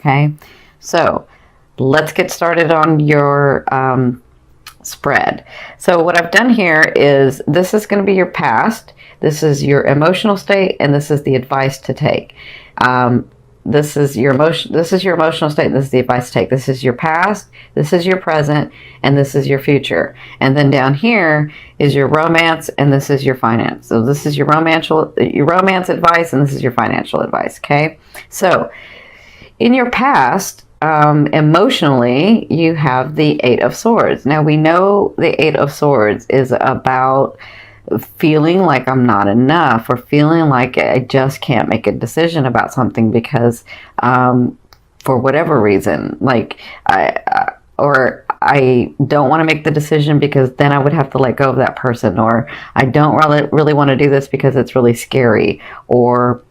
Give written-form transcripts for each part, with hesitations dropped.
Okay, so let's get started on your spread. So what I've done here is, this is going to be your past, this is your emotional state, and this is the advice to take. This is your emotional state, and this is the advice to take. This is your past, this is your present, and this is your future. And then down here is your romance, and this is your finance. So this is your romance advice, and this is your financial advice. Okay, so in your past, emotionally, you have the Eight of Swords. Now we know the Eight of Swords is about feeling like I'm not enough, or feeling like I just can't make a decision about something because for whatever reason, like I don't want to make the decision because then I would have to let go of that person, or I don't really want to do this because it's really scary, or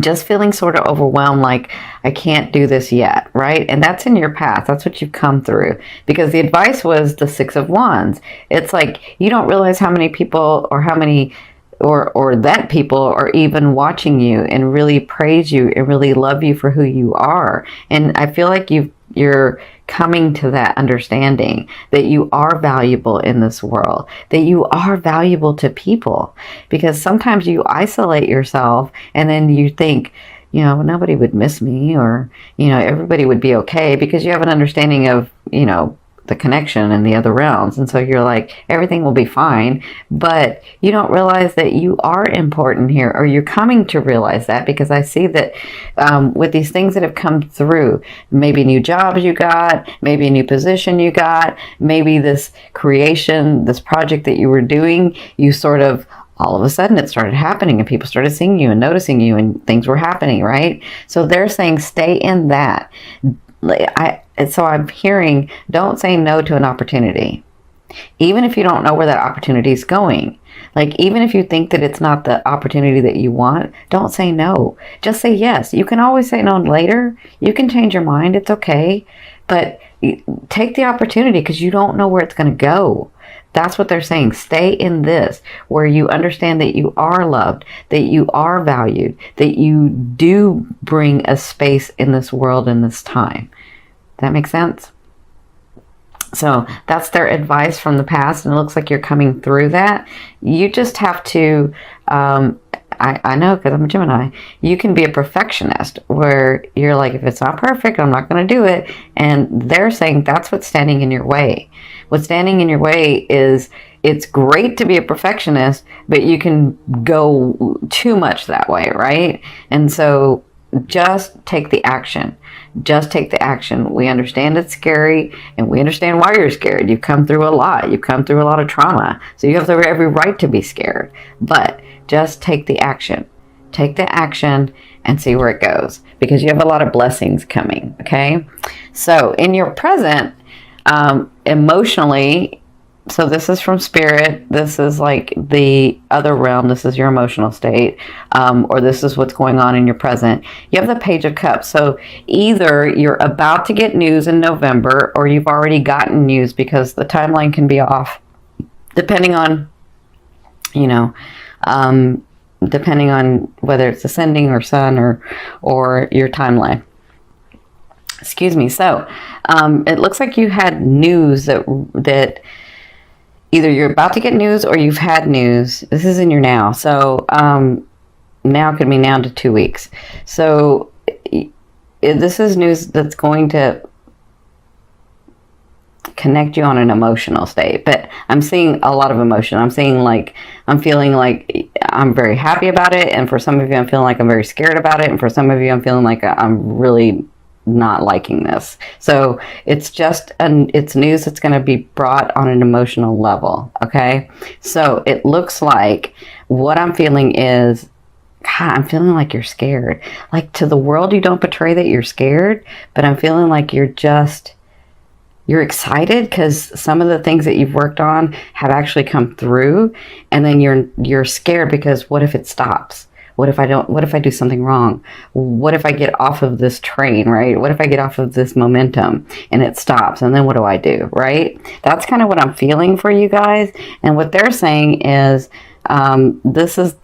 just feeling sort of overwhelmed, like I can't do this yet, right? And that's in your past. That's what you've come through, because the advice was the Six of Wands. It's like you don't realize how many people, or how many, or that people are even watching you and really praise you and really love you for who you are. And I feel like you're coming to that understanding that you are valuable in this world, that you are valuable to people, because sometimes you isolate yourself and then you think, you know, nobody would miss me, or, you know, everybody would be okay, because you have an understanding of, you know, the connection in the other realms. And so you're like, everything will be fine, but you don't realize that you are important here, or you're coming to realize that, because I see that with these things that have come through, maybe new jobs you got, maybe a new position you got, maybe this creation, this project that you were doing, you sort of, all of a sudden it started happening and people started seeing you and noticing you and things were happening, right? So they're saying stay in that. So I'm hearing, don't say no to an opportunity, even if you don't know where that opportunity is going. Like, even if you think that it's not the opportunity that you want, don't say no. Just say yes. You can always say no later. You can change your mind. It's okay. But take the opportunity, because you don't know where it's going to go. That's what they're saying. Stay in this, where you understand that you are loved, that you are valued, that you do bring a space in this world in this time. That makes sense? So that's their advice from the past, and it looks like you're coming through that. You just have to, I know, because I'm a Gemini, you can be a perfectionist, where you're like, if it's not perfect, I'm not going to do it. And they're saying that's what's standing in your way. What's standing in your way is, it's great to be a perfectionist, but you can go too much that way, right? And so just take the action. Just take the action. We understand it's scary, and we understand why you're scared. You've come through a lot. You've come through a lot of trauma. So you have every right to be scared. But just take the action. Take the action and see where it goes, because you have a lot of blessings coming, okay? So in your present, emotionally, so this is from spirit, this is like the other realm, this is your emotional state, or this is what's going on in your present. You have the Page of Cups. So either you're about to get news in November, or you've already gotten news, because the timeline can be off depending on, you know, depending on whether it's ascending or sun, or your timeline. Excuse me. So it looks like you had news that either you're about to get news or you've had news. This is in your now. So now could be now to 2 weeks. So this is news that's going to connect you on an emotional state. But I'm seeing a lot of emotion. I'm feeling like I'm very happy about it. And for some of you, I'm feeling like I'm very scared about it. And for some of you, I'm feeling like I'm really not liking this. So it's just it's news that's going to be brought on an emotional level. Okay. So it looks like what I'm feeling is, God, I'm feeling like you're scared. Like, to the world, you don't portray that you're scared, but I'm feeling like you're excited, because some of the things that you've worked on have actually come through, and then you're scared because what if it stops? What if I do something wrong? What if I get off of this train, right? What if I get off of this momentum and it stops? And then what do I do, right? That's kind of what I'm feeling for you guys. And what they're saying is, This is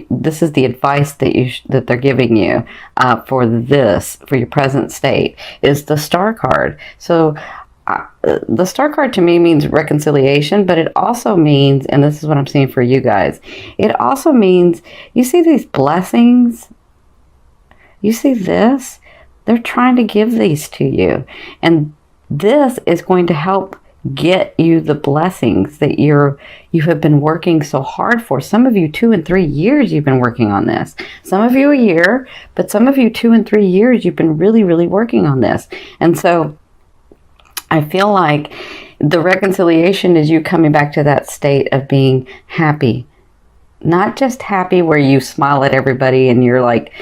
this is the advice that they're giving you for your present state is the Star card. So the Star card to me means reconciliation, but it also means, and this is what I'm seeing for you guys, it also means you see these blessings. You see this? They're trying to give these to you, and this is going to help get you the blessings that you have been working so hard for. Some of you 2 and 3 years you've been working on this. Some of you a year, but some of you 2 and 3 years you've been really, really working on this. And so I feel like the reconciliation is you coming back to that state of being happy. Not just happy where you smile at everybody and you're like,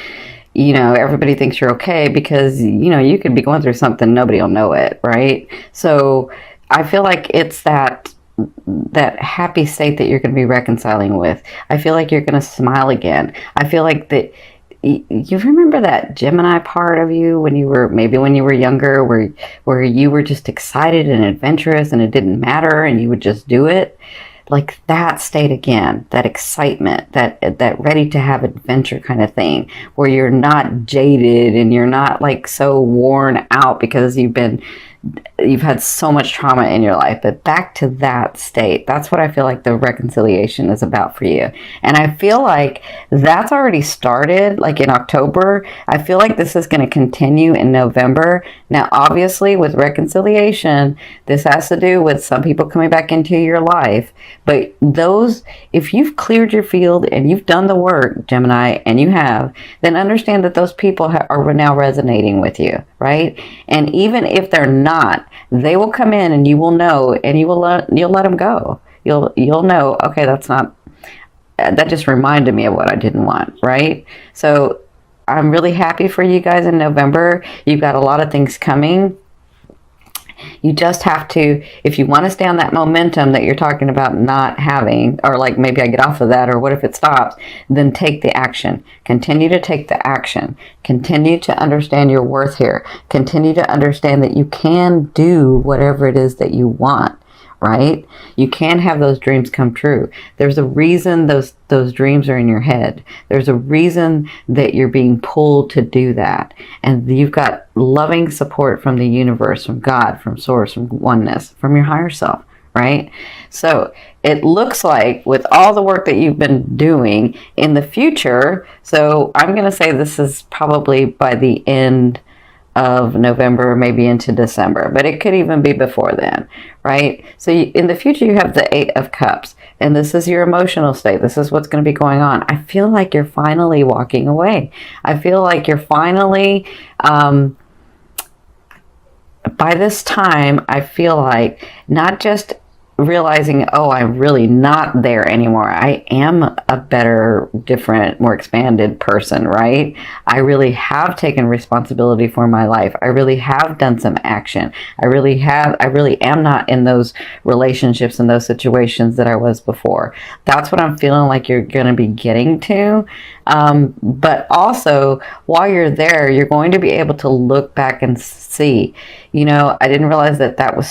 everybody thinks you're okay, because, you could be going through something, nobody will know it, right? So I feel like it's that happy state that you're going to be reconciling with. I feel like you're going to smile again. I feel like that you remember that Gemini part of you when you were younger, where you were just excited and adventurous and it didn't matter and you would just do it. Like that state again, that excitement, that ready to have adventure kind of thing, where you're not jaded and you're not like so worn out because you've had so much trauma in your life. But back to that state, that's what I feel like the reconciliation is about for you. And I feel like that's already started, like in October. I feel like this is going to continue in November. Now, obviously, with reconciliation, this has to do with some people coming back into your life. But if you've cleared your field and you've done the work, Gemini, and you have, then understand that those people are now resonating with you, right? And even if they're not, they will come in and you will know, and you'll let them go. You'll know, okay, that just reminded me of what I didn't want, right? So I'm really happy for you guys in November. You've got a lot of things coming. You just have to, if you want to stay on that momentum that you're talking about not having, or like maybe I get off of that, or what if it stops, then take the action. Continue to take the action. Continue to understand your worth here. Continue to understand that you can do whatever it is that you want, right? You can have those dreams come true. There's a reason those dreams are in your head. There's a reason that you're being pulled to do that. And you've got loving support from the universe, from God, from source, from oneness, from your higher self, right? So it looks like with all the work that you've been doing in the future, so I'm going to say this is probably by the end of November, maybe into December, but it could even be before then, right? So in the future, you have the 8 of Cups, and this is your emotional state. This is what's going to be going on. I feel like you're finally walking away. I feel like you're finally, by this time, I feel like not just realizing, oh, I'm really not there anymore. I am a better, different, more expanded person, right? I really have taken responsibility for my life. I really have done some action. I really am not in those relationships and those situations that I was before. That's what I'm feeling like you're going to be getting to. But also, while you're there, you're going to be able to look back and see, I didn't realize that was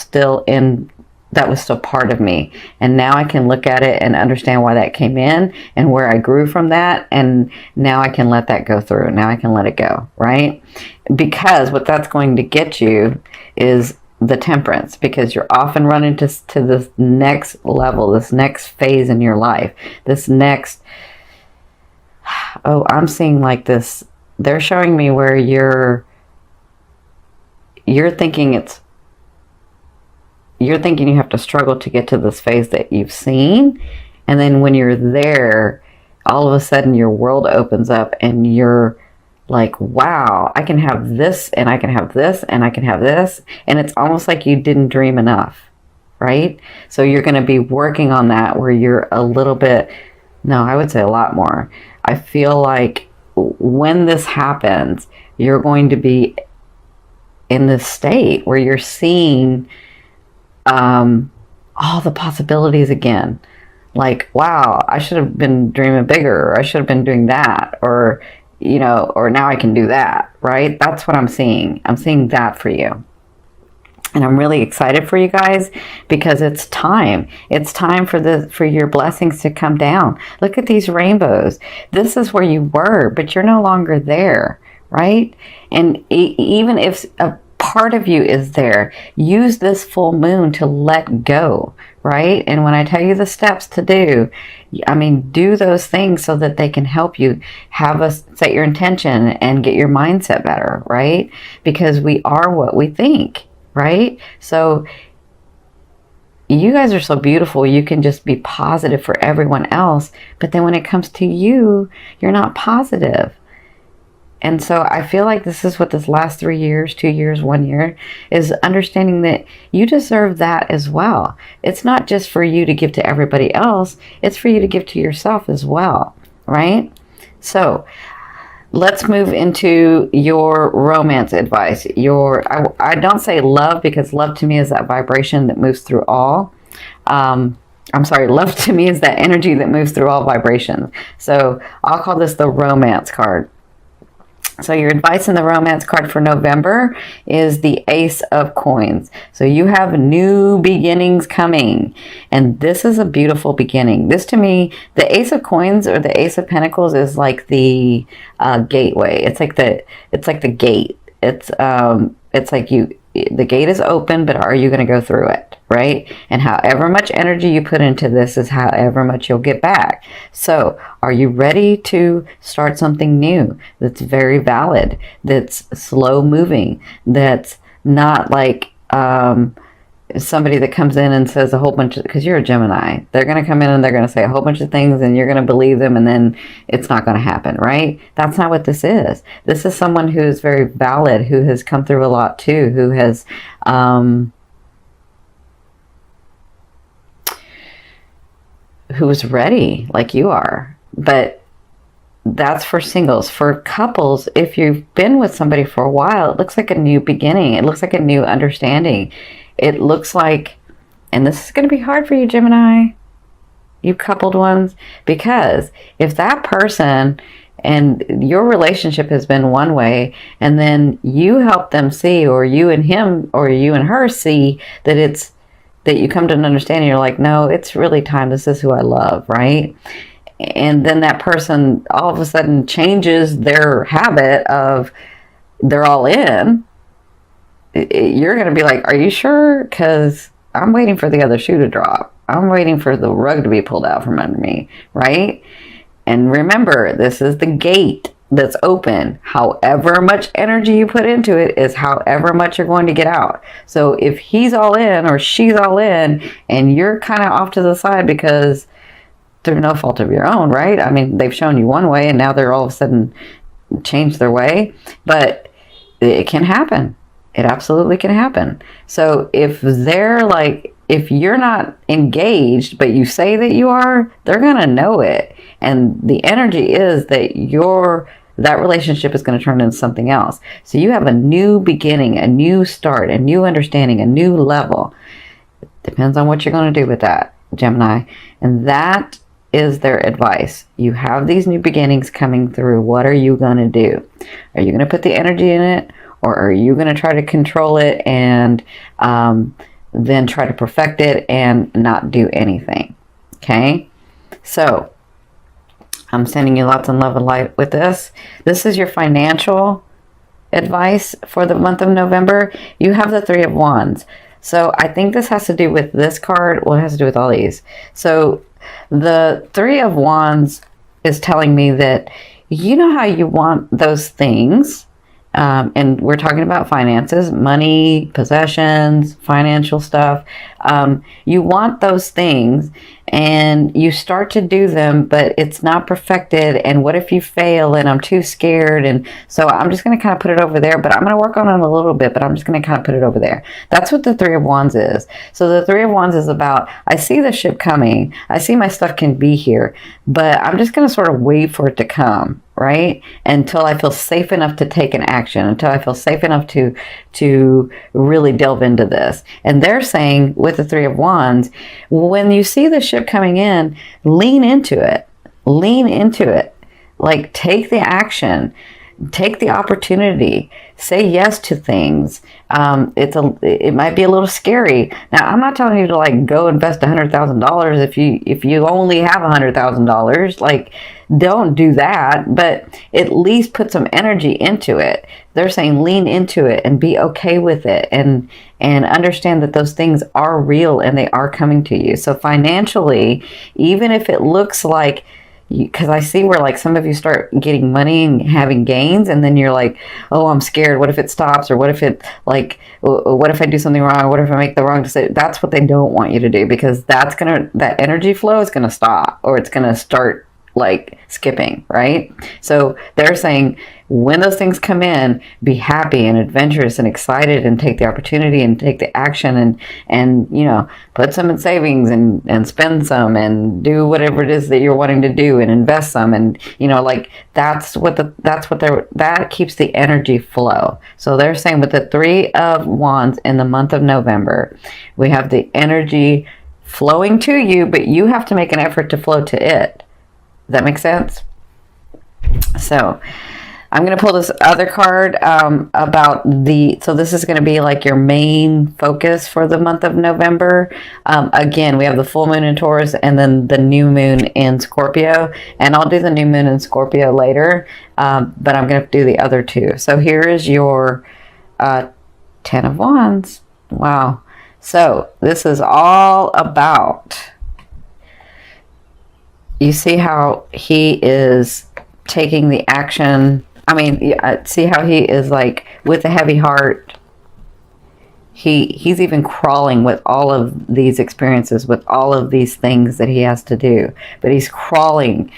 still part of me. And now I can look at it and understand why that came in and where I grew from that. And now I can let that go through. Now I can let it go, right? Because what that's going to get you is the Temperance, because you're often running to this next level, this next phase in your life, this next, I'm seeing like this, they're showing me where you're thinking you have to struggle to get to this phase that you've seen. And then when you're there, all of a sudden your world opens up and you're like, wow, I can have this and I can have this and I can have this. And it's almost like you didn't dream enough, right? So you're going to be working on that where you're a little bit, no, I would say a lot more. I feel like when this happens, you're going to be in this state where you're seeing all the possibilities again. Like, wow, I should have been dreaming bigger, or I should have been doing that, or now I can do that, right? That's what I'm seeing. I'm seeing that for you. And I'm really excited for you guys because it's time. It's time for your blessings to come down. Look at these rainbows. This is where you were, but you're no longer there, right? And even if a part of you is there, use this full moon to let go, right? And when I tell you the steps to do, I mean, do those things so that they can help you set your intention and get your mindset better, right? Because we are what we think. Right? So you guys are so beautiful. You can just be positive for everyone else. But then when it comes to you, you're not positive. And so I feel like this is what this last 3 years, 2 years, 1 year is understanding that you deserve that as well. It's not just for you to give to everybody else. It's for you to give to yourself as well. Right? So let's move into your romance advice. I don't say love because love to me is that vibration that moves through all. I'm sorry, love to me is that energy that moves through all vibrations. So I'll call this the romance card. So your advice in the romance card for November is the Ace of Coins. So you have new beginnings coming. And this is a beautiful beginning. This to me, the Ace of Coins or the Ace of Pentacles is like the gateway. It's like the gate. It's like the gate is open, but are you going to go through it, right? And however much energy you put into this is however much you'll get back. So are you ready to start something new that's very valid, that's slow moving, that's not like somebody that comes in and says a whole bunch of, because you're a Gemini, they're going to come in and they're going to say a whole bunch of things and you're going to believe them and then it's not going to happen, right? That's not what this is. This is someone who is very valid, who has come through a lot too, who has who is ready like you are. But that's for singles. For couples, if you've been with somebody for a while, it looks like a new beginning. It looks like a new understanding. It looks like, and this is going to be hard for you, Gemini, you coupled ones, because if that person and your relationship has been one way, and then you help them see, or you and him, or you and her see that you come to an understanding, you're like, no, it's really time. This is who I love, right? And then that person all of a sudden changes their habit of they're all in. You're going to be like, are you sure? Because I'm waiting for the other shoe to drop. I'm waiting for the rug to be pulled out from under me, right? And remember, this is the gate that's open. However much energy you put into it is however much you're going to get out. So if he's all in or she's all in and you're kind of off to the side because through no fault of your own, right? I mean, they've shown you one way and now they're all of a sudden changed their way. But it can happen. It absolutely can happen. So if you're not engaged, but you say that you are, they're going to know it. And the energy is that that relationship is going to turn into something else. So you have a new beginning, a new start, a new understanding, a new level. It depends on what you're going to do with that, Gemini. And that is their advice. You have these new beginnings coming through. What are you going to do? Are you going to put the energy in it? Or are you going to try to control it and then try to perfect it and not do anything? Okay? So, I'm sending you lots of love and light with this. This is your financial advice for the month of November. You have the Three of Wands. So, I think this has to do with this card. Well, it has to do with all these. So, the Three of Wands is telling me that you know how you want those things. And we're talking about finances, money, possessions, financial stuff. You want those things and you start to do them, but it's not perfected. And what if you fail and I'm too scared? And so I'm just going to kind of put it over there, but I'm going to work on it a little bit, but I'm just going to kind of put it over there. That's what the Three of Wands is. So the Three of Wands is about, I see the ship coming. I see my stuff can be here, but I'm just going to sort of wait for it to come. Right? Until I feel safe enough to take an action, until I feel safe enough to really delve into this. And they're saying with the Three of Wands, when you see the ship coming in, lean into it. Lean into it. Like take the action. take the opportunity, say yes to things. It might be a little scary. Now, I'm not telling you to like go invest $100,000 if you only have $100,000. Like, don't do that, but at least put some energy into it. They're saying lean into it and be okay with it, and understand that those things are real and they are coming to you. So financially, even if it looks like, because I see where like some of you start getting money and having gains, and then you're like, oh, I'm scared. What if it stops? Or what if it like, what if I do something wrong? What if I make the wrong decision? That's what they don't want you to do, because that energy flow is going to stop, or it's going to start like skipping, right? So they're saying when those things come in, be happy and adventurous and excited, and take the opportunity and take the action, and you know, put some in savings and spend some and do whatever it is that you're wanting to do and invest some, and you know, like that keeps the energy flow. So they're saying with the 3 of Wands in the month of November, we have the energy flowing to you, but you have to make an effort to flow to it. Does that make sense? So I'm going to pull this other card so this is going to be like your main focus for the month of November. Again, we have the full moon in Taurus and then the new moon in Scorpio. And I'll do the new moon in Scorpio later, but I'm going to do the other two. So here is your 10 of Wands. Wow. So this is all about... You see how he is taking the action. I mean, see how he is like with a heavy heart. He's even crawling with all of these experiences, with all of these things that he has to do. But he's crawling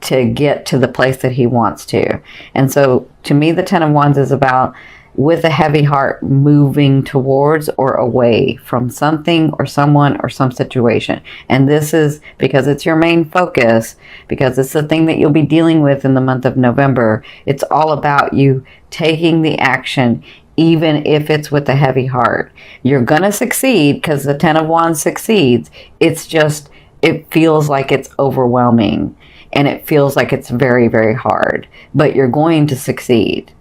to get to the place that he wants to. And so to me, the 10 of Wands is about, with a heavy heart, moving towards or away from something or someone or some situation. And this is because it's your main focus, because it's the thing that you'll be dealing with in the month of November. It's all about you taking the action, even if it's with a heavy heart. You're going to succeed, because the 10 of Wands succeeds. It's just, it feels like it's overwhelming and it feels like it's very, very hard, but you're going to succeed.